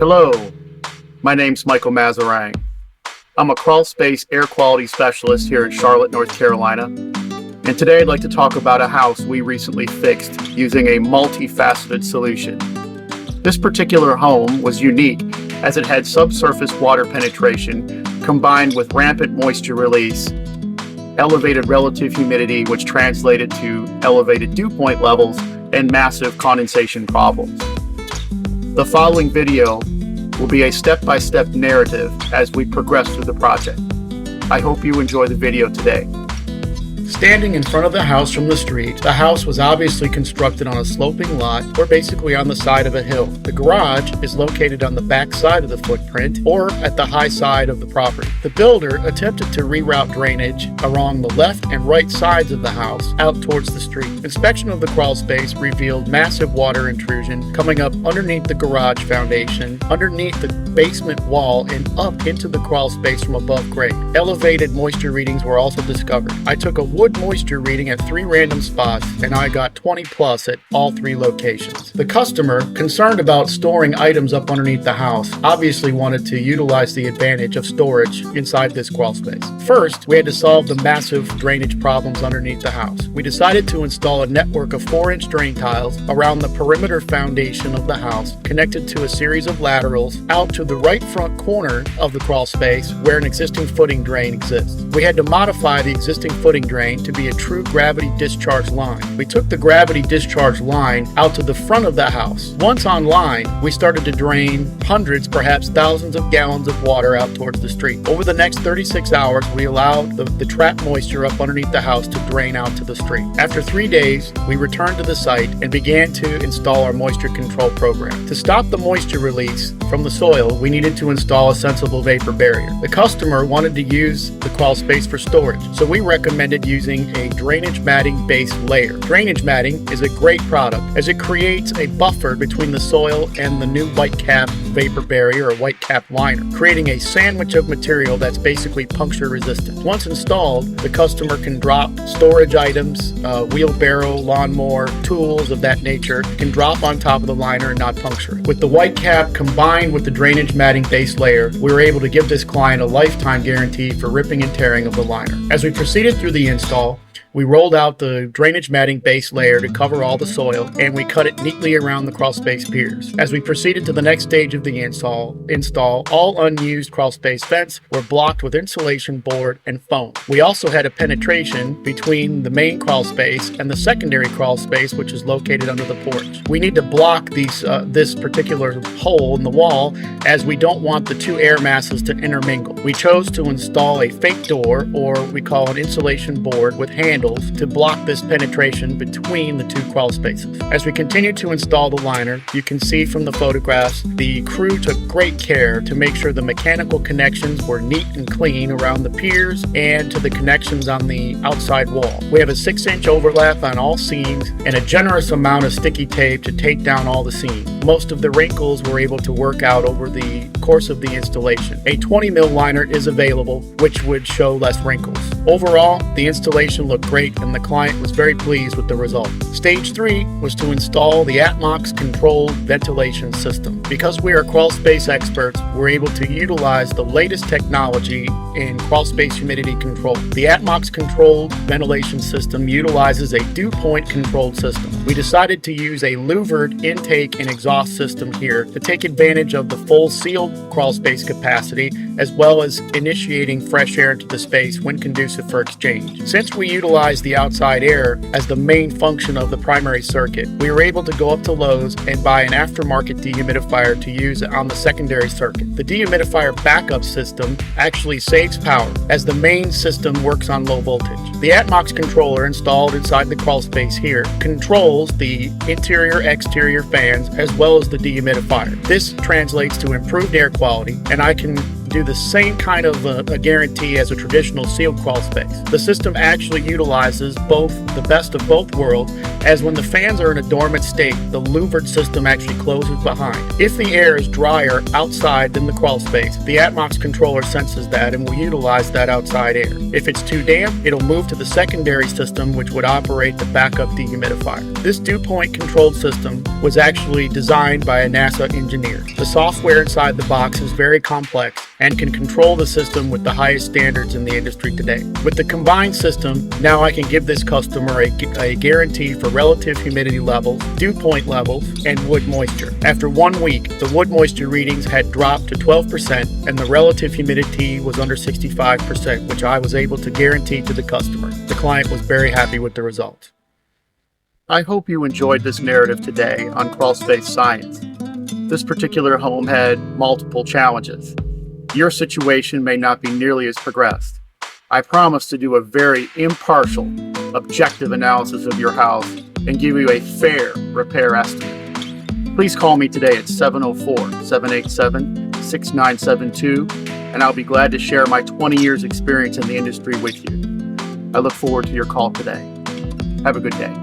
Hello, my name's Michael Mazarang. I'm a Crawlspace air quality specialist here in Charlotte, North Carolina. And today I'd like to talk about a house we recently fixed using a multifaceted solution. This particular home was unique as it had subsurface water penetration combined with rampant moisture release, elevated relative humidity, which translated to elevated dew point levels and massive condensation problems. The following video will be a step-by-step narrative as we progress through the project. I hope you enjoy the video today. Standing in front of the house from the street, the house was obviously constructed on a sloping lot or basically on the side of a hill. The garage is located on the back side of the footprint or at the high side of the property. The builder attempted to reroute drainage along the left and right sides of the house out towards the street. Inspection of the crawlspace revealed massive water intrusion coming up underneath the garage foundation, underneath the basement wall, and up into the crawlspace from above grade. Elevated moisture readings were also discovered. I took a wood moisture reading at 3 random spots, and I got 20 plus at all 3 locations. The customer, concerned about storing items up underneath the house, obviously wanted to utilize the advantage of storage inside this crawlspace. First, we had to solve the massive drainage problems underneath the house. We decided to install a network of 4-inch drain tiles around the perimeter foundation of the house, connected to a series of laterals out to the right front corner of the crawlspace where an existing footing drain exists. We had to modify the existing footing drain to be a true gravity discharge line. We took the gravity discharge line out to the front of the house. Once online, we started to drain hundreds, perhaps thousands of gallons of water out towards the street. Over the next 36 hours, we allowed the trapped moisture up underneath the house to drain out to the street. After 3 days, we returned to the site and began to install our moisture control program. To stop the moisture release from the soil, we needed to install a sensible vapor barrier. The customer wanted to use the crawlspace for storage, so we recommended using a drainage matting base layer. Drainage matting is a great product as it creates a buffer between the soil and the new white cap vapor barrier or white cap liner, creating a sandwich of material that's basically puncture resistant. Once installed, the customer can drop storage items, wheelbarrow, lawnmower, tools of that nature, can drop on top of the liner and not puncture it. With the white cap combined with the drainage matting base layer, we were able to give this client a lifetime guarantee for ripping and tearing of the liner. As we proceeded through the install, we rolled out the drainage matting base layer to cover all the soil, and we cut it neatly around the crawlspace piers. As we proceeded to the next stage of the install, all unused crawlspace vents were blocked with insulation board and foam. We also had a penetration between the main crawlspace and the secondary crawlspace, which is located under the porch. We need to block this particular hole in the wall as we don't want the 2 air masses to intermingle. We chose to install a fake door, or we call an insulation board, with handles to block this penetration between the 2 crawl spaces. As we continue to install the liner, you can see from the photographs, the crew took great care to make sure the mechanical connections were neat and clean around the piers and to the connections on the outside wall. We have a 6-inch overlap on all seams and a generous amount of sticky tape to tape down all the seams. Most of the wrinkles were able to work out over the course of the installation. A 20 mil liner is available, which would show less wrinkles. Overall, the installation looked great and the client was very pleased with the result. Stage 3 was to install the Atmox controlled ventilation system. Because we are crawlspace experts, we're able to utilize the latest technology in crawlspace humidity control. The Atmox controlled ventilation system utilizes a dew point controlled system. We decided to use a louvered intake and exhaust system here to take advantage of the full sealed crawlspace capacity, as well as initiating fresh air into the space when conducive for exchange. Since we utilize the outside air as the main function of the primary circuit, we were able to go up to Lowe's and buy an aftermarket dehumidifier to use on the secondary circuit. The dehumidifier backup system actually saves power as the main system works on low voltage. The Atmox controller installed inside the crawlspace here controls the interior-exterior fans as well as the dehumidifier. This translates to improved air quality, and I can do the same kind of a guarantee as a traditional sealed crawl space. The system actually utilizes both the best of both worlds as when the fans are in a dormant state, the louvered system actually closes behind. If the air is drier outside than the crawl space, the Atmox controller senses that and will utilize that outside air. If it's too damp, it'll move to the secondary system, which would operate the backup dehumidifier. This dew-point controlled system was actually designed by a NASA engineer. The software inside the box is very complex and can control the system with the highest standards in the industry today. With the combined system, now I can give this customer a guarantee for relative humidity levels, dew point levels, and wood moisture. After 1 week, the wood moisture readings had dropped to 12% and the relative humidity was under 65%, which I was able to guarantee to the customer. The client was very happy with the results. I hope you enjoyed this narrative today on Crawlspace Science. This particular home had multiple challenges. Your situation may not be nearly as progressed. I promise to do a very impartial, objective analysis of your house and give you a fair repair estimate. Please call me today at 704-787-6972, and I'll be glad to share my 20 years experience in the industry with you. I look forward to your call today. Have a good day.